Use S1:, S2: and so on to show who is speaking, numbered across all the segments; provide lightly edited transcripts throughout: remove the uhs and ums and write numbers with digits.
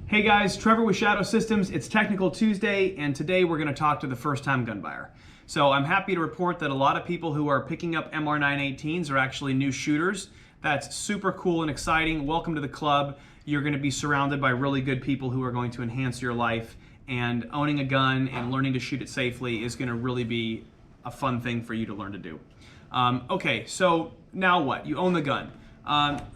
S1: Hey guys, Trevor with Shadow Systems. It's Technical Tuesday, and today we're going to talk to the first-time gun buyer. So I'm happy to report that a lot of people who are picking up MR918s are actually new shooters. That's super cool and exciting. Welcome to the club. You're going to be surrounded by really good people who are going to enhance your life, and owning a gun and learning to shoot it safely is going to really be a fun thing for you to learn to do. Okay, so now what? You own the gun.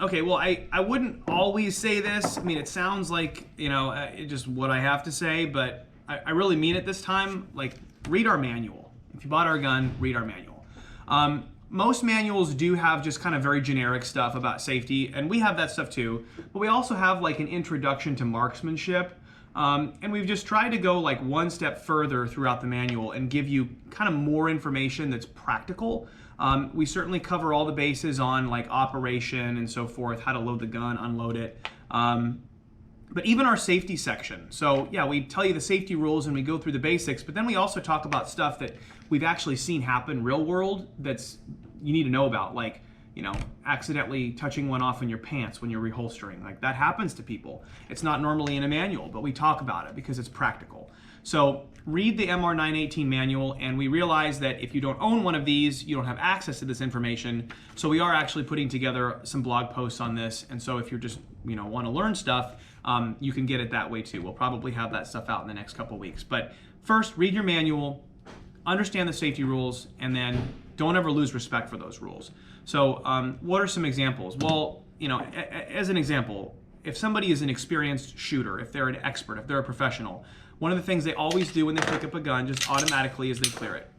S1: Okay, well, I wouldn't always say this. I mean, it sounds like, just what I have to say, but I really mean it this time. Like, read our manual. If you bought our gun, read our manual. Most manuals do have just kind of very generic stuff about safety, and we have that stuff too, but we also have like an introduction to marksmanship, and we've just tried to go like one step further throughout the manual and give you kind of more information that's practical. We certainly cover all the bases on like operation and so forth, how to load the gun, unload it. But even our safety section. So yeah, we tell you the safety rules and we go through the basics, but then we also talk about stuff that we've actually seen happen real world that's you need to know about, like, accidentally touching one off in your pants when you're reholstering. Like, that happens to people. It's not normally in a manual, but we talk about it because it's practical. So read the MR918 manual, and we realize that if you don't own one of these, you don't have access to this information. So we are actually putting together some blog posts on this, and so if you're just want to learn stuff, you can get it that way too. We'll probably have that stuff out in the next couple weeks. But first, read your manual, understand the safety rules, and then don't ever lose respect for those rules. So what are some examples? Well, as an example, if somebody is an experienced shooter, if they're an expert, if they're a professional, one of the things they always do when they pick up a gun just automatically is they clear it.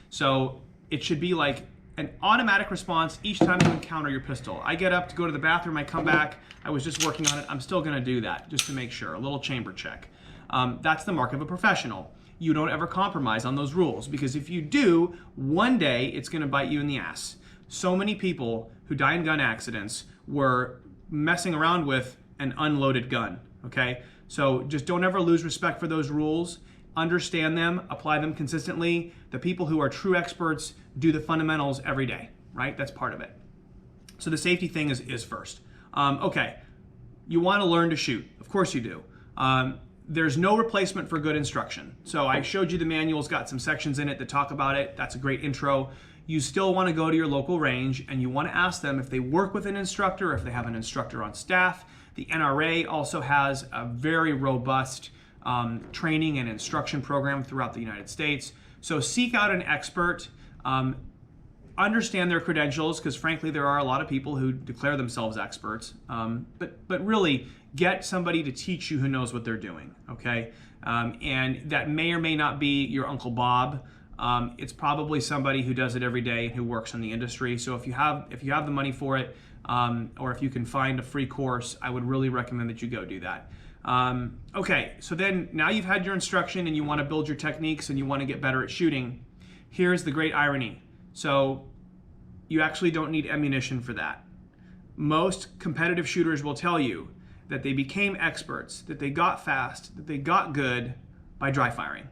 S1: So it should be like an automatic response each time you encounter your pistol. I get up to go to the bathroom, I come back, I was just working on it, I'm still gonna do that just to make sure, a little chamber check. That's the mark of a professional. You don't ever compromise on those rules, because if you do, one day it's gonna bite you in the ass. So many people who die in gun accidents were messing around with an unloaded gun, okay? So just don't ever lose respect for those rules. Understand them, apply them consistently. The people who are true experts do the fundamentals every day, right? That's part of it. So the safety thing is first. Okay, you want to learn to shoot. Of course you do. There's no replacement for good instruction. So I showed you the manual's got some sections in it that talk about it. That's a great intro. You still want to go to your local range and you want to ask them if they work with an instructor, if they have an instructor on staff. The NRA also has a very robust training and instruction program throughout the United States. So seek out an expert, understand their credentials, because frankly there are a lot of people who declare themselves experts, but really get somebody to teach you who knows what they're doing, okay? And that may or may not be your Uncle Bob. It's probably somebody who does it every day and who works in the industry. So if you have the money for it, or if you can find a free course, I would really recommend that you go do that. Okay, so then now you've had your instruction and you want to build your techniques and you want to get better at shooting. Here's the great irony. So you actually don't need ammunition for that. Most competitive shooters will tell you that they became experts, that they got fast, that they got good by dry firing.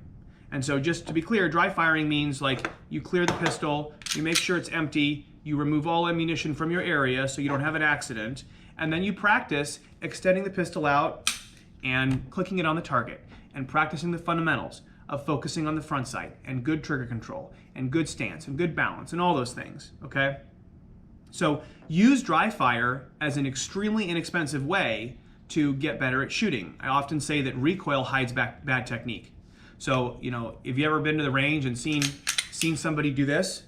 S1: And so just to be clear, dry firing means like you clear the pistol, you make sure it's empty, you remove all ammunition from your area so you don't have an accident, and then you practice extending the pistol out and clicking it on the target and practicing the fundamentals of focusing on the front sight and good trigger control and good stance and good balance and all those things, okay? So use dry fire as an extremely inexpensive way to get better at shooting. I often say that recoil hides back bad technique. So, if you ever been to the range and seen somebody do this,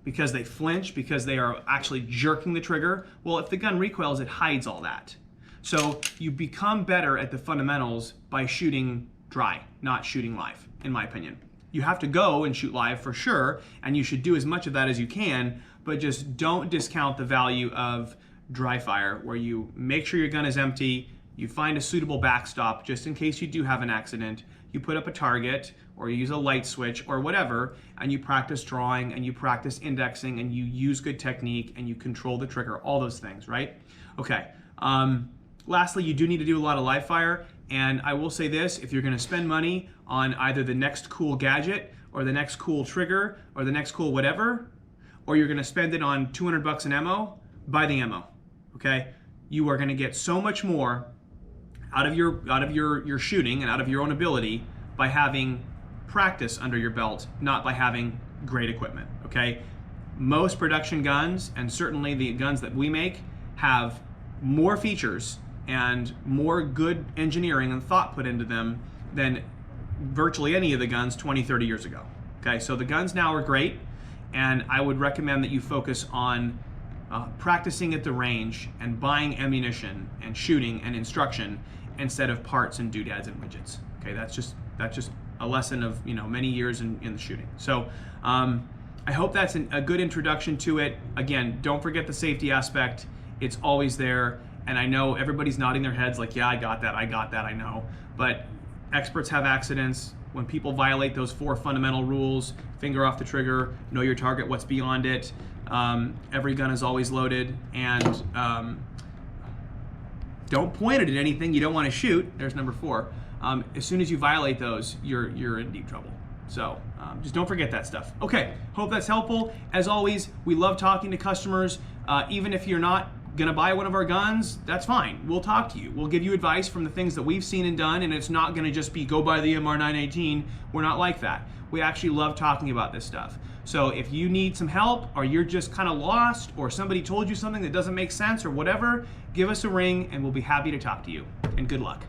S1: because they flinch, because they are actually jerking the trigger, well, if the gun recoils, it hides all that. So you become better at the fundamentals by shooting dry, not shooting live, in my opinion. You have to go and shoot live for sure, and you should do as much of that as you can, but just don't discount the value of dry fire, where you make sure your gun is empty, you find a suitable backstop just in case you do have an accident, you put up a target, or you use a light switch or whatever, and you practice drawing and you practice indexing and you use good technique and you control the trigger, all those things, right? Okay. Lastly, you do need to do a lot of live fire, and I will say this, if you're gonna spend money on either the next cool gadget or the next cool trigger or the next cool whatever, or you're gonna spend it on 200 bucks in ammo, buy the ammo, okay? You are gonna get so much more out of your shooting and out of your own ability by having practice under your belt, not by having great equipment, okay? Most production guns, and certainly the guns that we make, have more features and more good engineering and thought put into them than virtually any of the guns 20, 30 years ago. Okay, so the guns now are great, and I would recommend that you focus on practicing at the range and buying ammunition and shooting and instruction instead of parts and doodads and widgets. Okay, that's just a lesson of many years in the shooting. So I hope that's a good introduction to it. Again, don't forget the safety aspect. It's always there, and I know everybody's nodding their heads like, yeah, I got that, I know. But experts have accidents. When people violate those 4 fundamental rules, finger off the trigger, know your target, what's beyond it, every gun is always loaded, and don't point it at anything you don't want to shoot. There's number 4. As soon as you violate those, you're in deep trouble. So just don't forget that stuff. Okay, hope that's helpful. As always, we love talking to customers. Even if you're not gonna buy one of our guns, that's fine. We'll talk to you. We'll give you advice from the things that we've seen and done, and it's not gonna just be go buy the MR918. We're not like that. We actually love talking about this stuff. So if you need some help, or you're just kind of lost, or somebody told you something that doesn't make sense or whatever, give us a ring and we'll be happy to talk to you. And good luck.